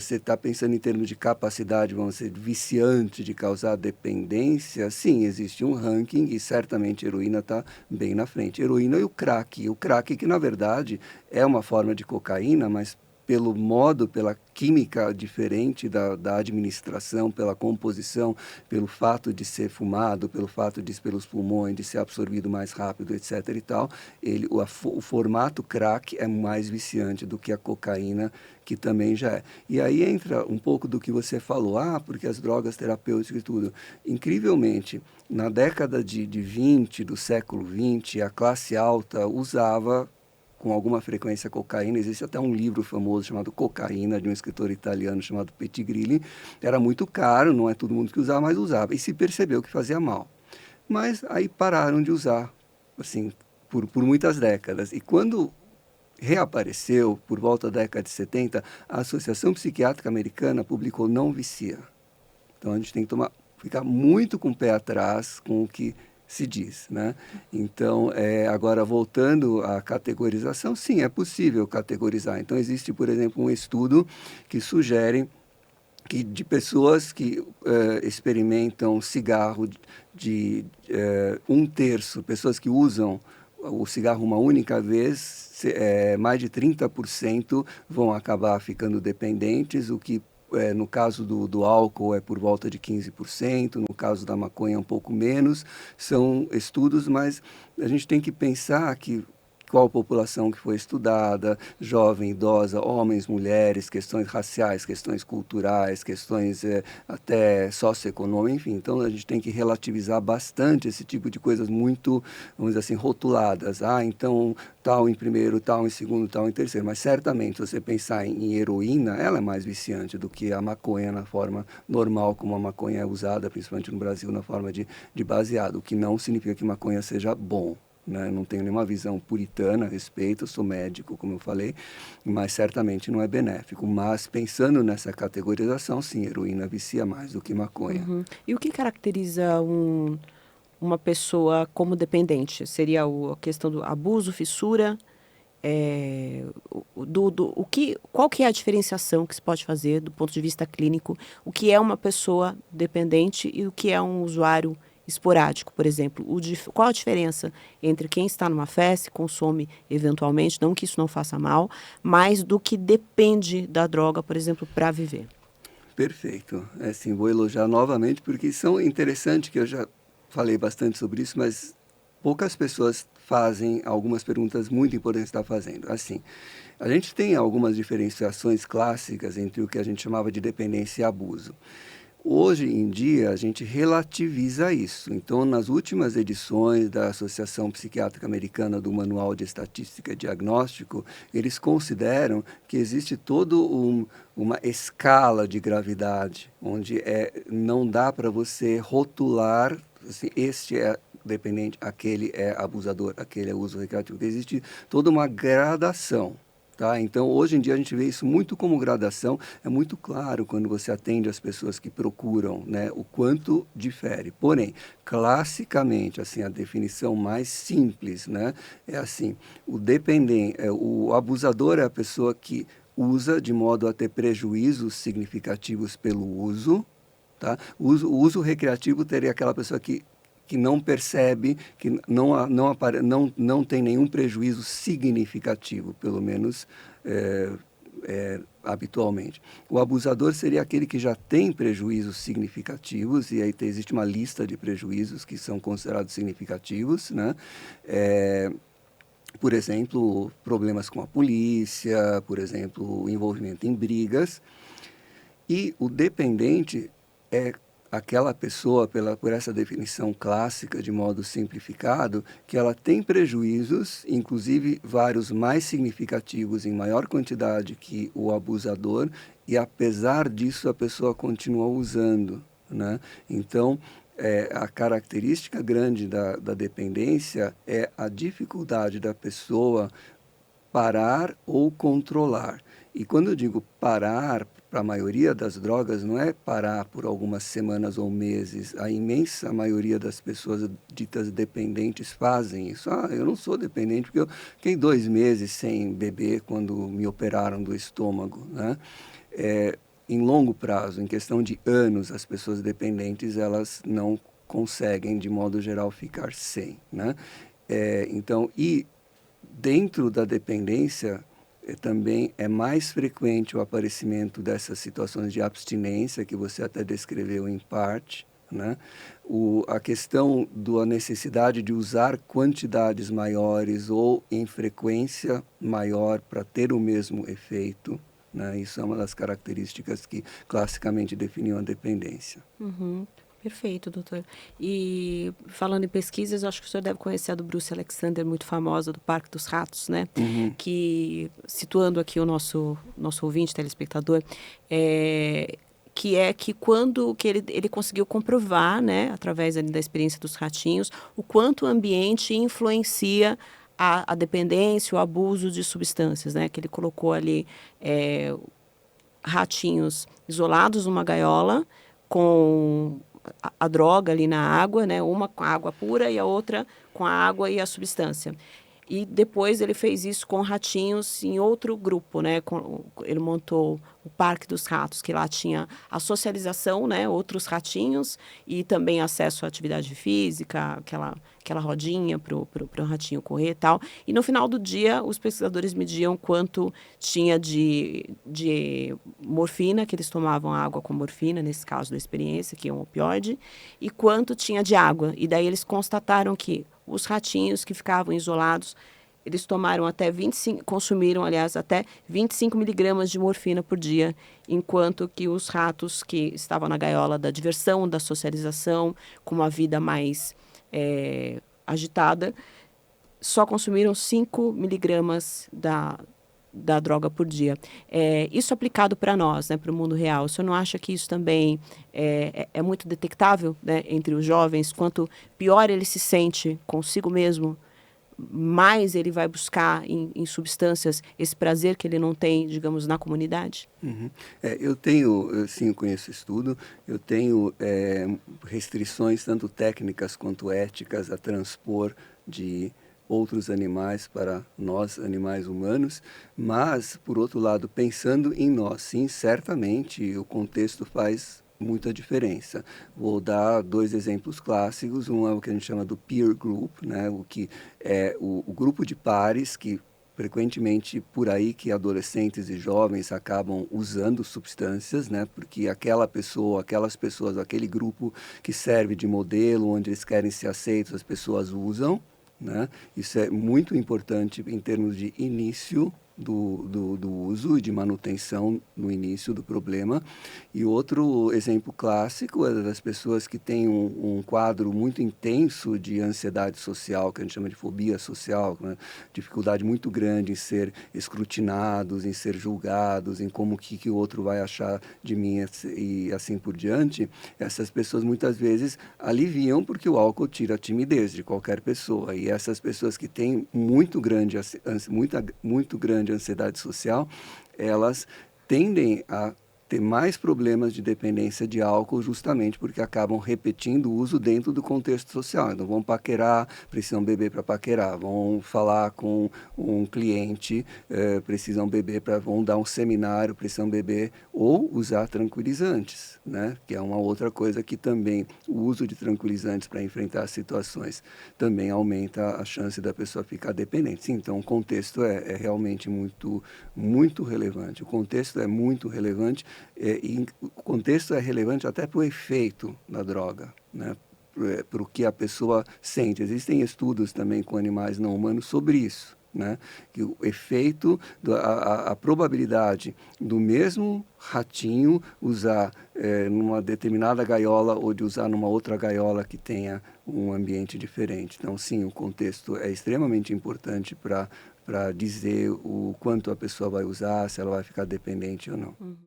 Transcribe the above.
você está pensando em termos de capacidade, vamos dizer, viciante de causar dependência, sim, existe um ranking e certamente a heroína está bem na frente. Heroína e o crack. E o crack que, na verdade, é uma forma de cocaína, mas pelo modo, pela química diferente da administração, pela composição, pelo fato de ser fumado, pelo fato de pelos pulmões, de ser absorvido mais rápido, etc. e tal, o formato crack é mais viciante do que a cocaína, que também já é. E aí entra um pouco do que você falou, porque as drogas terapêuticas e tudo. Incrivelmente, na década de 20 do século 20, a classe alta usava com alguma frequência cocaína. Existe até um livro famoso chamado Cocaína, de um escritor italiano chamado Pettigrilli. Era muito caro, não é todo mundo que usava, mas usava. E se percebeu que fazia mal. Mas aí pararam de usar, assim, por muitas décadas. E quando reapareceu, por volta da década de 70, a Associação Psiquiátrica Americana publicou Não Vicia. Então a gente tem que ficar muito com o pé atrás com o que se diz, né? Então, agora voltando à categorização, sim, é possível categorizar. Então existe, por exemplo, um estudo que sugere que de pessoas que experimentam cigarro de um terço, pessoas que usam o cigarro uma única vez, mais de 30% vão acabar ficando dependentes, o que no caso do álcool é por volta de 15%, no caso da maconha é um pouco menos. São estudos, mas a gente tem que pensar que qual a população que foi estudada, jovem, idosa, homens, mulheres, questões raciais, questões culturais, questões até socioeconômicas, enfim. Então a gente tem que relativizar bastante esse tipo de coisas muito, vamos dizer assim, rotuladas. Então tal em primeiro, tal em segundo, tal em terceiro. Mas certamente, se você pensar em heroína, ela é mais viciante do que a maconha na forma normal, como a maconha é usada, principalmente no Brasil, na forma de baseado, o que não significa que maconha seja bom. Né? Não tenho nenhuma visão puritana a respeito, eu sou médico, como eu falei, mas certamente não é benéfico. Mas pensando nessa categorização, sim, heroína vicia mais do que maconha. Uhum. E o que caracteriza uma pessoa como dependente? Seria a questão do abuso, fissura? Qual que é a diferenciação que se pode fazer do ponto de vista clínico? O que é uma pessoa dependente e o que é um usuário esporádico, por exemplo? Qual a diferença entre quem está numa festa e consome eventualmente, não que isso não faça mal, mas do que depende da droga, por exemplo, para viver? Perfeito. Assim, vou elogiar novamente, porque são interessantes, que eu já falei bastante sobre isso, mas poucas pessoas fazem algumas perguntas muito importantes que está fazendo. Assim, a gente tem algumas diferenciações clássicas entre o que a gente chamava de dependência e abuso. Hoje em dia, a gente relativiza isso. Então, nas últimas edições da Associação Psiquiátrica Americana do Manual de Estatística e Diagnóstico, eles consideram que existe uma escala de gravidade, onde não dá para você rotular, assim, este é dependente, aquele é abusador, aquele é uso recreativo. Existe toda uma gradação. Tá? Então, hoje em dia, a gente vê isso muito como gradação. É muito claro quando você atende as pessoas que procuram, né, o quanto difere. Porém, classicamente, assim, a definição mais simples, né, é assim: o abusador é a pessoa que usa de modo a ter prejuízos significativos pelo uso. Tá? O uso recreativo teria aquela pessoa que não percebe, que não tem nenhum prejuízo significativo, pelo menos habitualmente. O abusador seria aquele que já tem prejuízos significativos, e aí existe uma lista de prejuízos que são considerados significativos, né? Por exemplo, problemas com a polícia, por exemplo, envolvimento em brigas. E o dependente é aquela pessoa, por essa definição clássica, de modo simplificado, que ela tem prejuízos, inclusive vários mais significativos, em maior quantidade que o abusador, e apesar disso a pessoa continua usando. Né? Então, a característica grande da dependência é a dificuldade da pessoa parar ou controlar. E quando eu digo parar, para a maioria das drogas, não é parar por algumas semanas ou meses. A imensa maioria das pessoas ditas dependentes fazem isso. Eu não sou dependente porque eu fiquei 2 meses sem beber quando me operaram do estômago. Né? em longo prazo, em questão de anos, as pessoas dependentes, elas não conseguem, de modo geral, ficar sem, né? Então, e dentro da dependência, também é mais frequente o aparecimento dessas situações de abstinência, que você até descreveu em parte, né? A questão da necessidade de usar quantidades maiores ou em frequência maior para ter o mesmo efeito, né? Isso é uma das características que classicamente definiam a dependência. Uhum. Perfeito, doutor. E falando em pesquisas, eu acho que o senhor deve conhecer a do Bruce Alexander, muito famosa, do Parque dos Ratos, né? Uhum. Que, situando aqui o nosso ouvinte, telespectador, que quando que ele conseguiu comprovar, né, através ali da experiência dos ratinhos, o quanto o ambiente influencia a dependência, o abuso de substâncias, né? Que ele colocou ali ratinhos isolados numa gaiola com a droga ali na água, né? Uma com a água pura e a outra com a água e a substância. E depois ele fez isso com ratinhos em outro grupo, né? Ele montou o Parque dos Ratos, que lá tinha a socialização, né? Outros ratinhos e também acesso à atividade física, aquela rodinha para o ratinho correr e tal. E no final do dia, os pesquisadores mediam quanto tinha de morfina, que eles tomavam água com morfina, nesse caso da experiência, que é um opioide, e quanto tinha de água. E daí eles constataram que os ratinhos que ficavam isolados, eles consumiram, aliás, até 25 miligramas de morfina por dia, enquanto que os ratos que estavam na gaiola da diversão, da socialização, com uma vida mais agitada, só consumiram 5 miligramas da droga por dia. Isso aplicado para nós, né, para o mundo real, o senhor não acha que isso também é muito detectável, né, entre os jovens? Quanto pior ele se sente consigo mesmo, mais ele vai buscar em substâncias esse prazer que ele não tem, digamos, na comunidade? Uhum. Sim, eu conheço estudo, eu tenho restrições tanto técnicas quanto éticas a transpor de outros animais para nós, animais humanos, mas, por outro lado, pensando em nós, sim, certamente o contexto faz muita diferença. Vou dar 2 exemplos clássicos. Um é o que a gente chama do peer group, né? O que é o grupo de pares que frequentemente por aí que adolescentes e jovens acabam usando substâncias, né? Porque aquela pessoa, aquelas pessoas, aquele grupo que serve de modelo, onde eles querem ser aceitos, as pessoas usam, né? Isso é muito importante em termos de início do uso e de manutenção no início do problema. E outro exemplo clássico é das pessoas que têm um quadro muito intenso de ansiedade social, que a gente chama de fobia social, né? Dificuldade muito grande em ser escrutinados, em ser julgados, em como que o outro vai achar de mim e assim por diante. Essas pessoas muitas vezes aliviam porque o álcool tira a timidez de qualquer pessoa. E essas pessoas que têm muito grande ansiedade social, elas tendem a ter mais problemas de dependência de álcool justamente porque acabam repetindo o uso dentro do contexto social. Então vão paquerar, precisam beber para paquerar, vão falar com um cliente, precisam beber vão dar um seminário, precisam beber ou usar tranquilizantes, né? Que é uma outra coisa que também o uso de tranquilizantes para enfrentar situações também aumenta a chance da pessoa ficar dependente. Sim, então o contexto é realmente muito relevante. O contexto é muito relevante. E o contexto é relevante até para o efeito da droga, né? Para o que a pessoa sente. Existem estudos também com animais não humanos sobre isso, né? Que o efeito, a probabilidade do mesmo ratinho usar numa determinada gaiola ou de usar numa outra gaiola que tenha um ambiente diferente. Então, sim, o contexto é extremamente importante para dizer o quanto a pessoa vai usar, se ela vai ficar dependente ou não.